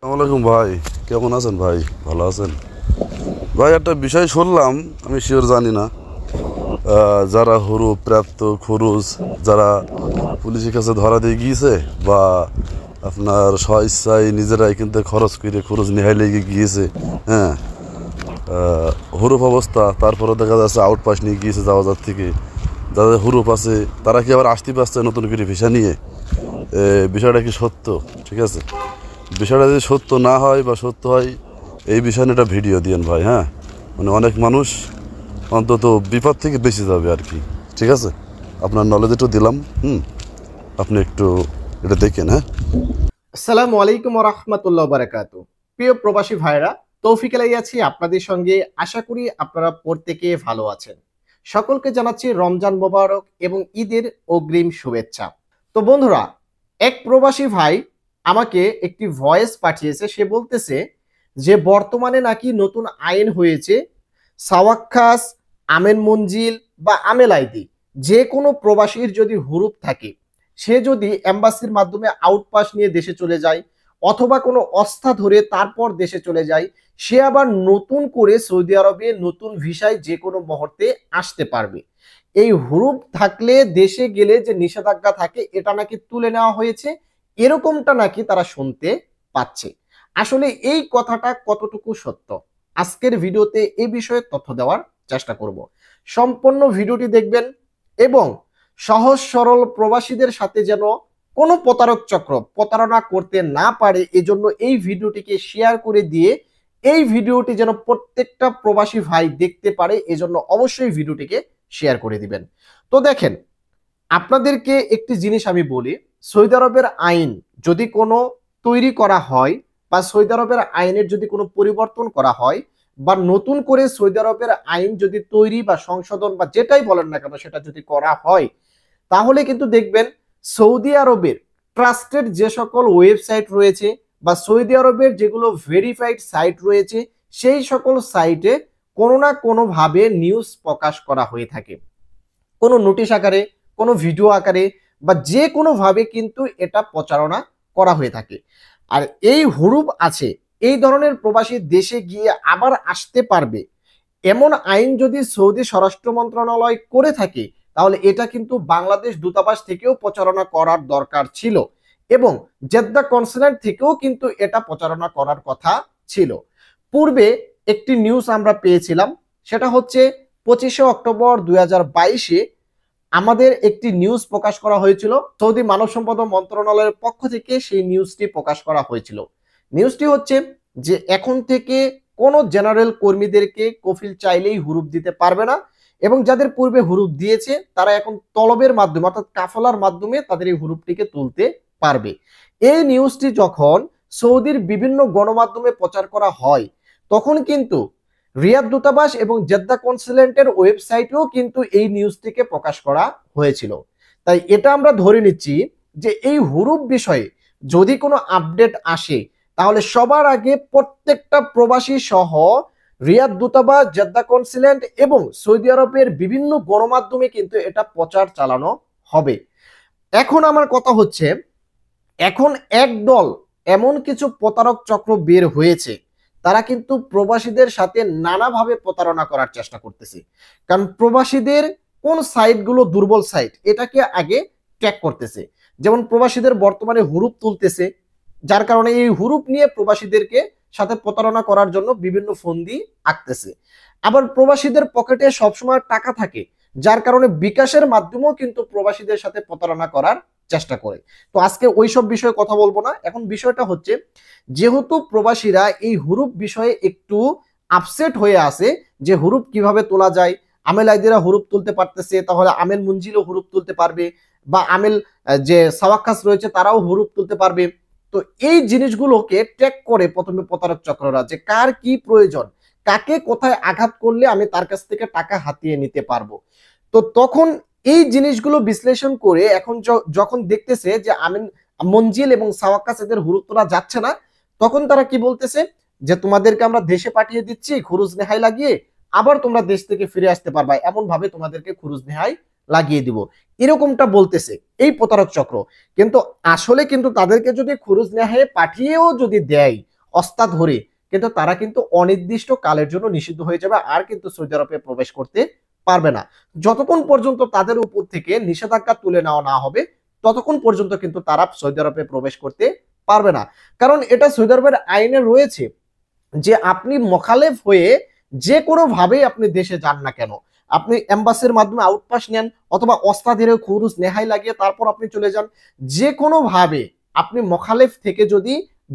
আসসালামাইকুম ভাই, কেমন আছেন ভাই? ভালো আছেন ভাই? একটা বিষয় শুনলাম, আমি শিওর জানি না। যারা হুরুপ প্রাপ্ত খুরুজ, যারা পুলিশের কাছে ধরা দিয়ে গিয়েছে বা আপনার স্বইচ্ছায় নিজেরাই কিন্তু খরচ করে খুরুজ নেহাই লেগে গিয়েছে, হ্যাঁ, হুরুপ অবস্থা, তারপরে দেখা যাচ্ছে আউটপাস নিয়ে গিয়েছে যাওয়ার থেকে। যাদের হুরুপ আছে তারা কি আবার আসতে পারছে নতুন করে ভিসা নিয়ে? বিষয়টা কি সত্য? ঠিক আছে, বিষয়টা যদি সত্য না হয় বা সত্য হয়, এই বিষয়ে একটা ভিডিও দিয়েন ভাই। হ্যাঁ, মানে অনেক মানুষ অন্তত বিপদ থেকে বেঁচে যাবে আর কি। ঠিক আছে, আপনার নলেজ একটু দিলাম। আপনি একটু এটা দেখেন। হ্যাঁ, আসসালামু আলাইকুম ওয়া রাহমাতুল্লাহি ওয়া বারাকাতুহু। প্রিয় প্রবাসী ভাইরা, তৌফিক আলাই আছি আপনাদের সঙ্গে। আশা করি আপনারা প্রত্যেকে ভালো আছেন। সকলকে জানাচ্ছি রমজান মোবারক এবং ঈদের অগ্রিম শুভেচ্ছা। তো বন্ধুরা, এক প্রবাসী ভাই আমাকে একটি ভয়েস পাঠিয়েছে। সে বলতেছে যে বর্তমানে নাকি নতুন আইন হয়েছে, সাওয়াক্কাস, আমেন মঞ্জিল বা আমেল আইডি যে কোনো প্রবাসীর যদি হুরুপ থাকে, সে যদি এম্বাসির মাধ্যমে আউটপাস নিয়ে দেশে চলে যায় অথবা কোনো অস্থা ধরে তারপর দেশে চলে যায়, সে আবার নতুন করে সৌদি আরবে নতুন ভিসায় যে কোনো মুহূর্তে আসতে পারবে। এই হুরুপ থাকলে দেশে গেলে যে নিষেধাজ্ঞা থাকে এটা নাকি তুলে নেওয়া হয়েছে, এরকমটা নাকি তারা শুনতে পাচ্ছে। আসলে এই কথাটা কতটুকু সত্য, আজকের ভিডিওতে এই বিষয়ে তথ্য দেওয়ার চেষ্টা করব। সম্পূর্ণ ভিডিওটি দেখবেন এবং সহজ সরল প্রবাসীদের সাথে যেন কোনো প্রতারক চক্র প্রতারণা করতে না পারে, এজন্য এই ভিডিওটিকে শেয়ার করে দিয়ে এই ভিডিওটি যেন প্রত্যেকটা প্রবাসী ভাই দেখতে পারে, এজন্য অবশ্যই ভিডিওটিকে শেয়ার করে দিবেন। তো দেখেন, আপনাদেরকে একটি জিনিস আমি বলি, সৌদি আরবের আইন যদি কোনো তৈরি করা হয় বা সৌদি আরবের আইনের যদি কোনো পরিবর্তন করা হয় বা নতুন করে সৌদি আরবের আইন যদি তৈরি বা সংশোধন বা যেটাই বলেন না কেন সেটা যদি করা হয়, তাহলে কিন্তু দেখবেন সৌদি আরবের ট্রাস্টেড যে সকল ওয়েবসাইট রয়েছে বা সৌদি আরবের যেগুলো ভেরিফাইড সাইট রয়েছে, সেই সকল সাইটে কোনো না কোনোভাবে নিউজ প্রকাশ করা হয়ে থাকে, কোনো নোটিশ আকারে, কোনো ভিডিও আকারে বা যে কোনোভাবে কিন্তু এটা প্রচারণা করা হয়ে থাকে। আর এই হুরুপ আছে, এই ধরনের প্রবাসী দেশে গিয়ে আবার আসতে পারবে এমন আইন যদি সৌদি স্বরাষ্ট্র মন্ত্রণালয় করে থাকে, তাহলে এটা কিন্তু বাংলাদেশ দূতাবাস থেকেও প্রচারণা করার দরকার ছিল এবং জেদ্দা কনসুলেট থেকেও কিন্তু এটা প্রচারণা করার কথা ছিল। পূর্বে একটি নিউজ আমরা পেয়েছিলাম, সেটা হচ্ছে 25শে অক্টোবর 2022-এ আমাদের একটি নিউজ প্রকাশ করা হয়েছিল, সৌদি মানব সম্পদ মন্ত্রণালয়ের পক্ষ থেকে সেই নিউজটি প্রকাশ করা হয়েছিল। নিউজটি হচ্ছে যে এখন থেকে কোন জেনারেল কর্মীদেরকে কফিল চাইলেই হুরুপ দিতে পারবে না এবং যাদের পূর্বে হুরুপ দিয়েছে তারা এখন তলবের মাধ্যমে অর্থাৎ কাফলার মাধ্যমে তাদের এই হুরুপটিকে তুলতে পারবে। এই নিউজটি যখন সৌদির বিভিন্ন গণমাধ্যমে প্রচার করা হয়, তখন কিন্তু রিয়াদ দূতাবাস এবং জেদ্দা কনসুলেটের ওয়েবসাইটেও কিন্তু এই নিউজটিকে প্রকাশ করা হয়েছিল। তাই এটা আমরা ধরে নিচ্ছি যে এই হুরুপ বিষয়ে যদি কোনো আপডেট আসে, তাহলে সবার আগে প্রত্যেকটা প্রবাসী সহ রিয়াদ দূতাবাস, জেদ্দা কনসুলেট এবং সৌদি আরবের বিভিন্ন গণমাধ্যমে কিন্তু এটা প্রচার চালানো হবে। এখন আমার কথা হচ্ছে, এখন একদল এমন কিছু প্রতারক চক্র বের হয়েছে, তারা কিন্তু প্রবাসীদের সাথে নানাভাবে প্রতারণা করার চেষ্টা করতেছে। কারণ প্রবাসীদের কোন সাইটগুলো দুর্বল সাইট এটাকে আগে ট্র্যাক করতেছে। যেমন প্রবাসীদের বর্তমানে হুরুপ তুলতেছে, যার কারণে এই হুরুপ নিয়ে প্রবাসীদেরকে সাথে প্রতারণা করার জন্য বিভিন্ন ফন্দি আঁকতেছে। আবার প্রবাসীদের পকেটে সবসময় টাকা থাকে, যার কারণে বিকাশের মাধ্যমেও কিন্তু প্রবাসীদের সাথে প্রতারণা করার চেষ্টা করে। তো আজকে ওইসব বিষয়ে কথা বলবো না। এখন বিষয়টা হচ্ছে, যেহেতু প্রবাসীরা এই হুরুপ বিষয়ে একটু আপসেট হয়ে আছে যে হুরুপ কিভাবে তোলা যায়, আমেল আইদিরা হুরুপ তুলতে পারতেছে, তাহলে আমেল মুঞ্জিলও হুরুপ তুলতে পারবে বা আমেল যে সাওয়াক্কাস রয়েছে তারাও হুরুপ তুলতে পারবে। তো এই জিনিসগুলোকে ট্র্যাক করে প্রথমে প্রতারক চক্ররা যে কার কি প্রয়োজন, কাকে কোথায় আঘাত করলে আমি তার কাছ থেকে টাকা হাতিয়ে নিতে পারবো। তো তখন এই জিনিসগুলো বিশ্লেষণ করে এখন যখন দেখতেছে যে আমিন মঞ্জিল এবং সাওয়াক্কাস এদের হুরুপ তোলা যাচ্ছে না, তখন তারা কি বলতেছে যে তোমাদেরকে আমরা দেশে পাঠিয়ে দিচ্ছি খুরুজ নেহাই লাগিয়ে, আবার তোমরা দেশ থেকে ফিরে আসতে পারবা, এমন ভাবে তোমাদেরকে খুরুজ নেহাই লাগিয়ে দিব, এরকমটা বলতেছে এই প্রতারক চক্র। কিন্তু আসলে কিন্তু তাদেরকে যদি খুরুজ নেহাই পাঠিয়েও যদি দেয়, অস্তা ধরে কিন্তু তারা কিন্তু অনির্দিষ্ট কালের জন্য নিষিদ্ধ হয়ে যাবে, আর কিন্তু সৌদি আরবে প্রবেশ করতে পারবে না। যতক্ষণ পর্যন্ত তাদের উপর থেকে নিষেধাজ্ঞা তুলে নেওয়া না হবে ততক্ষণ পর্যন্ত কিন্তু তারা সৌদি আরবে প্রবেশ করতে পারবে না। কারণ এটা সৌদি আরবের আইনে রয়েছে যে আপনি মোখালেফ হয়ে যে কোনো ভাবেই আপনি দেশে যান না কেন, আপনি এম্বাসির মাধ্যমে আউটপাস নেন অথবা অস্তাধীরে খুরুজ নেহাই লাগিয়ে তারপর আপনি চলে যান, যে কোনো ভাবে আপনি মোখালেফ থেকে যদি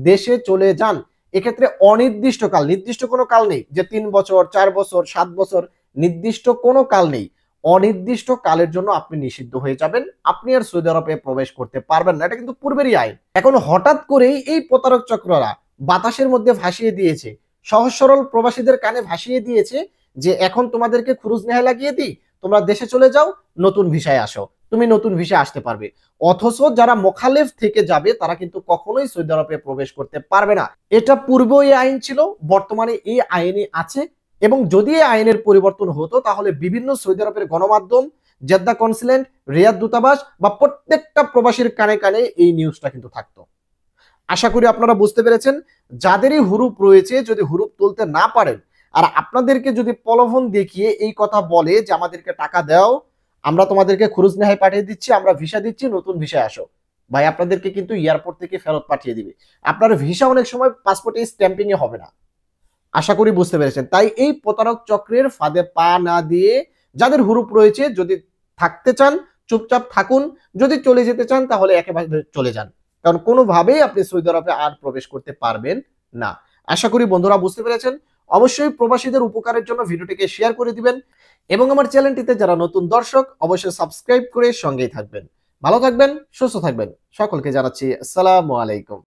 দেশে চলে যান, এক্ষেত্রে অনির্দিষ্টকাল, নির্দিষ্ট কোনো কাল নেই যে 3 বছর 4 বছর 7 বছর, নির্দিষ্ট কোনো কাল নেই, অনির্দিষ্ট কালের জন্য আপনি নিষিদ্ধ হয়ে যাবেন, আপনি আর সৌদি আরবে প্রবেশ করতে পারবেন না। এটা কিন্তু পূর্বেরই আইন। এখন হঠাৎ করেই এই প্রতারক চক্ররা বাতাসের মধ্যে ভাসিয়ে দিয়েছে, সহজ সরল প্রবাসীদের কানে ভাসিয়ে দিয়েছে যে এখন তোমাদেরকে খুরুজ নেহাই লাগিয়ে দিই, তোমরা দেশে চলে যাও, নতুন ভিসায় আসো, তুমি নতুন ভিসা আসতে পারবে। অথচ যারা মোখালেফ থেকে যাবে তারা কিন্তু কখনোই সৌদি আরবে প্রবেশ করতে পারবে না। এটা পূর্বে এই আইন ছিল, বর্তমানে এই আইনই আছে। এবং যদি এই আইনের পরিবর্তন হতো তাহলে বিভিন্ন সৌদি আরবের গণমাধ্যম, জেদ্দা কনসুলেট, রিয়াদ দূতাবাস বা প্রত্যেকটা প্রবাসীর কানে কানে এই নিউজটা কিন্তু থাকতো। আশা করি আপনারা বুঝতে পেরেছেন। যাদেরই হুরুপ রয়েছে, যদি হুরুপ তুলতে না পারেন আর আপনাদেরকে যদি প্রলোভন দেখিয়ে এই কথা বলে যে আমাদেরকে টাকা দাও, আমরা তোমাদেরকে খুরুজ নেহাই পাঠিয়ে দিচ্ছি, আমরা ভিসা দিচ্ছি, নতুন ভিসায় আসো, ভাই আপনাদেরকে কিন্তু এয়ারপোর্ট থেকে ফেরত পাঠিয়ে দিবে। আপনার ভিসা অনেক সময় পাসপোর্টে স্ট্যাম্পিং এ হবে না। আশা করি বুঝতে পেরেছেন। তাই এই প্রতারক চক্রের ফাঁদে পা না দিয়ে যাদের হুরুপ রয়েছে, যদি থাকতে চান চুপচাপ থাকুন, যদি চলে যেতে চান তাহলে একেবারে চলে যান, কারণ কোনোভাবেই আপনি সৌদি আরবে আর প্রবেশ করতে পারবেন না। আশা করি বন্ধুরা বুঝতে পেরেছেন। অবশ্যই প্রবাসীদের উপকারের জন্য ভিডিওটিকে শেয়ার করে দিবেন এবং আমার চ্যানেলটিতে যারা নতুন দর্শক অবশ্যই সাবস্ক্রাইব করে সঙ্গেই থাকবেন। ভালো থাকবেন, সুস্থ থাকবেন, সকলকে জানাচ্ছি আসসালামু আলাইকুম।